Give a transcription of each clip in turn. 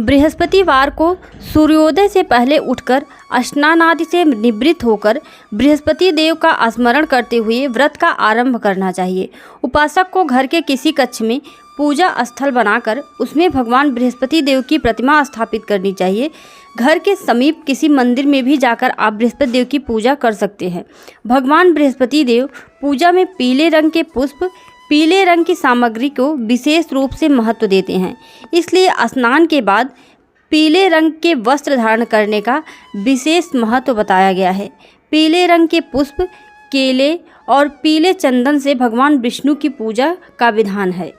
बृहस्पतिवार को सूर्योदय से पहले उठकर स्नान आदि से निवृत्त होकर बृहस्पति देव का स्मरण करते हुए व्रत का आरंभ करना चाहिए। उपासक को घर के किसी कक्ष में पूजा स्थल बनाकर उसमें भगवान बृहस्पति देव की प्रतिमा स्थापित करनी चाहिए। घर के समीप किसी मंदिर में भी जाकर आप बृहस्पति देव की पूजा कर सकते हैं। भगवान बृहस्पति देव पूजा में पीले रंग के पुष्प, पीले रंग की सामग्री को विशेष रूप से महत्व देते हैं। इसलिए स्नान के बाद पीले रंग के वस्त्र धारण करने का विशेष महत्व बताया गया है। पीले रंग के पुष्प, केले और पीले चंदन से भगवान विष्णु की पूजा का विधान है।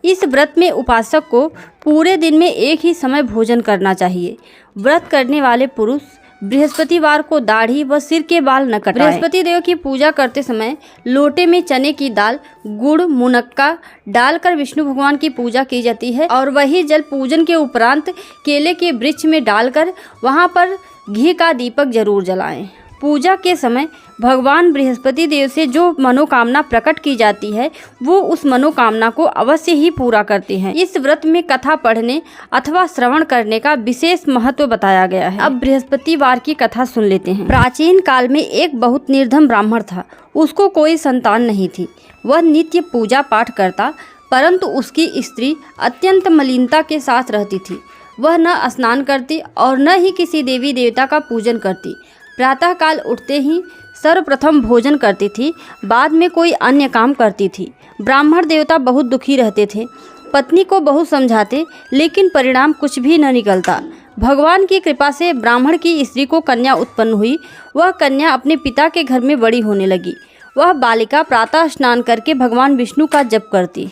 इस व्रत में उपासक को पूरे दिन में एक ही समय भोजन करना चाहिए। व्रत करने वाले पुरुष बृहस्पतिवार को दाढ़ी व सिर के बाल न कटाएं। बृहस्पति देव की पूजा करते समय लोटे में चने की दाल, गुड़, मुनक्का डालकर विष्णु भगवान की पूजा की जाती है और वही जल पूजन के उपरांत केले के वृक्ष में डालकर वहां पर घी का दीपक जरूर जलाएं। पूजा के समय भगवान बृहस्पति देव से जो मनोकामना प्रकट की जाती है वो उस मनोकामना को अवश्य ही पूरा करते हैं। इस व्रत में कथा पढ़ने अथवा श्रवण करने का विशेष महत्व बताया गया है। अब बृहस्पतिवार की कथा सुन लेते हैं। प्राचीन काल में एक बहुत निर्धन ब्राह्मण था। उसको कोई संतान नहीं थी। वह नित्य पूजा पाठ करता, परंतु उसकी स्त्री अत्यंत मलिनता के साथ रहती थी। वह न स्नान करती और न ही किसी देवी देवता का पूजन करती। प्रातःकाल उठते ही सर्वप्रथम भोजन करती थी, बाद में कोई अन्य काम करती थी। ब्राह्मण देवता बहुत दुखी रहते थे। पत्नी को बहुत समझाते, लेकिन परिणाम कुछ भी न निकलता। भगवान की कृपा से ब्राह्मण की स्त्री को कन्या उत्पन्न हुई। वह कन्या अपने पिता के घर में बड़ी होने लगी। वह बालिका प्रातः स्नान करके भगवान विष्णु का जप करती।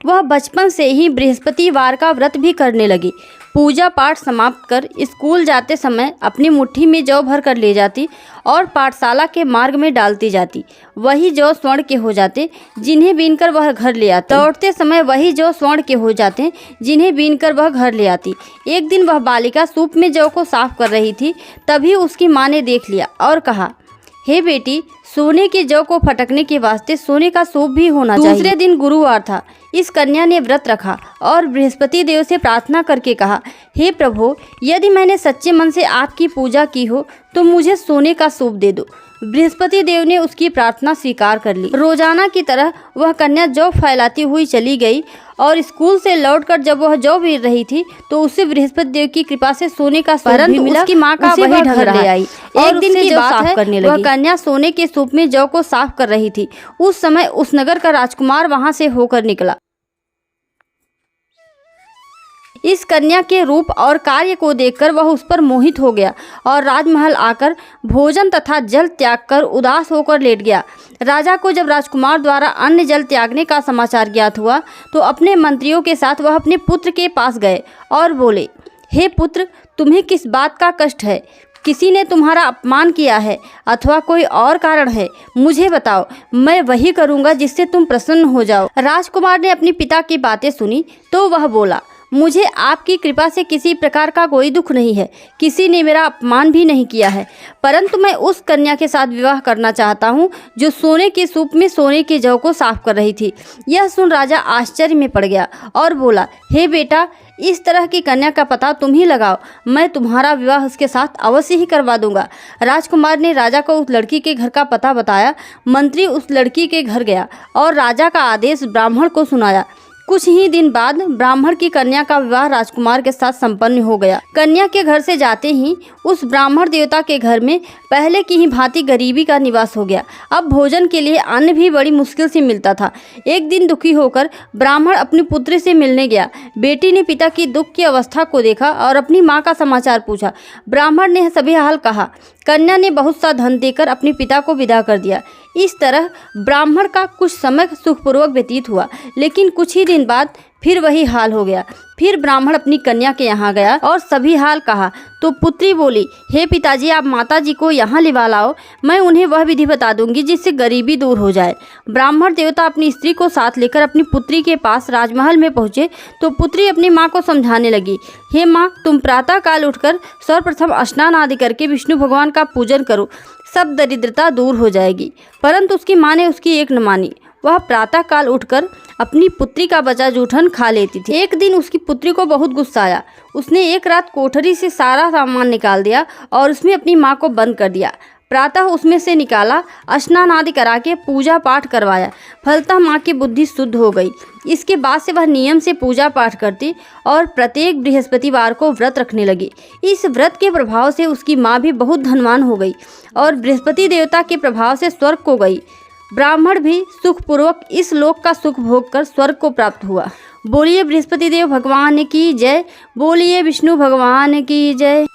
वह बचपन से ही बृहस्पतिवार का व्रत भी करने लगी। पूजा पाठ समाप्त कर स्कूल जाते समय अपनी मुट्ठी में जौ भर कर ले जाती और पाठशाला के मार्ग में डालती जाती। वही जौ स्वर्ण के हो जाते जिन्हें बीनकर वह घर ले आती। दौड़ते समय वही जौ स्वर्ण के हो जाते जिन्हें बीनकर वह घर ले आती। एक दिन वह बालिका सूप में जौ को साफ कर रही थी, तभी उसकी माँ ने देख लिया और कहा, हे बेटी, सोने के जौ को फटकने के वास्ते सोने का सूप भी होना चाहिए। दूसरे दिन गुरुवार था। इस कन्या ने व्रत रखा और बृहस्पति देव से प्रार्थना करके कहा, हे प्रभु, यदि मैंने सच्चे मन से आपकी पूजा की हो तो मुझे सोने का सूप दे दो। बृहस्पति देव ने उसकी प्रार्थना स्वीकार कर ली। रोजाना की तरह वह कन्या जौ फैलाती हुई चली गई और स्कूल से लौटकर जब वह जौ बीन रही थी तो उसे बृहस्पति देव की कृपा से सोने का सूप भी मिला। उसकी माँ का वही ढंग ले आई। एक दिन की बात है, वह कन्या सोने के सूप में जौ को साफ कर रही थी। उस समय उस नगर का राजकुमार वहां से होकर निकला। इस कन्या के रूप और कार्य को देखकर वह उस पर मोहित हो गया और राजमहल आकर भोजन तथा जल त्याग कर उदास होकर लेट गया। राजा को जब राजकुमार द्वारा अन्न जल त्यागने का समाचार ज्ञात हुआ तो अपने मंत्रियों के साथ वह अपने पुत्र के पास गए और बोले, हे पुत्र, तुम्हें किस बात का कष्ट है? किसी ने तुम्हारा अपमान किया है अथवा कोई और कारण है? मुझे बताओ, मैं वही करूँगा जिससे तुम प्रसन्न हो जाओ। राजकुमार ने अपने पिता की बातें सुनी तो वह बोला, मुझे आपकी कृपा से किसी प्रकार का कोई दुख नहीं है। किसी ने मेरा अपमान भी नहीं किया है, परंतु मैं उस कन्या के साथ विवाह करना चाहता हूँ जो सोने के सूप में सोने के जौ को साफ कर रही थी। यह सुन राजा आश्चर्य में पड़ गया और बोला, हे बेटा, इस तरह की कन्या का पता तुम ही लगाओ। मैं तुम्हारा विवाह उसके साथ अवश्य ही करवा दूंगा। राजकुमार ने राजा को उस लड़की के घर का पता बताया। मंत्री उस लड़की के घर गया और राजा का आदेश ब्राह्मण को सुनाया। कुछ ही दिन बाद ब्राह्मण की कन्या का विवाह राजकुमार के साथ संपन्न हो गया। कन्या के घर से जाते ही उस ब्राह्मण देवता के घर में पहले की ही भांति गरीबी का निवास हो गया। अब भोजन के लिए अन्न भी बड़ी मुश्किल से मिलता था। एक दिन दुखी होकर ब्राह्मण अपनी पुत्री से मिलने गया। बेटी ने पिता की दुख की अवस्था को देखा और अपनी माँ का समाचार पूछा। ब्राह्मण ने सभी हाल कहा। कन्या ने बहुत सा धन देकर अपने पिता को विदा कर दिया। इस तरह ब्राह्मण का कुछ समय सुखपूर्वक व्यतीत हुआ, लेकिन कुछ ही दिन बाद फिर वही हाल हो गया। फिर ब्राह्मण अपनी कन्या के यहाँ गया और सभी हाल कहा तो पुत्री बोली, हे पिताजी, आप माताजी को यहाँ लिवा लाओ, मैं उन्हें वह विधि बता दूंगी जिससे गरीबी दूर हो जाए। ब्राह्मण देवता अपनी स्त्री को साथ लेकर अपनी पुत्री के पास राजमहल में पहुँचे तो पुत्री अपनी माँ को समझाने लगी, हे माँ, तुम प्रातः काल उठकर सर्वप्रथम स्नान आदि करके विष्णु भगवान का पूजन करो, सब दरिद्रता दूर हो जाएगी। परंतु उसकी माँ ने उसकी एक न मानी। वह प्रातः काल उठकर अपनी पुत्री का बचा जूठन खा लेती थी। एक दिन उसकी पुत्री को बहुत गुस्सा आया। उसने एक रात कोठरी से सारा सामान निकाल दिया और उसमें अपनी माँ को बंद कर दिया। प्रातः उसमें से निकाला, स्नान आदि करा के पूजा पाठ करवाया। फलतः माँ की बुद्धि शुद्ध हो गई। इसके बाद से वह नियम से पूजा पाठ करती और प्रत्येक बृहस्पतिवार को व्रत रखने लगी। इस व्रत के प्रभाव से उसकी माँ भी बहुत धनवान हो गई और बृहस्पति देवता के प्रभाव से स्वर्ग को गई। ब्राह्मण भी सुखपूर्वक इस लोक का सुख भोग कर स्वर्ग को प्राप्त हुआ। बोलिए बृहस्पति देव भगवान की जय। बोलिए विष्णु भगवान की जय।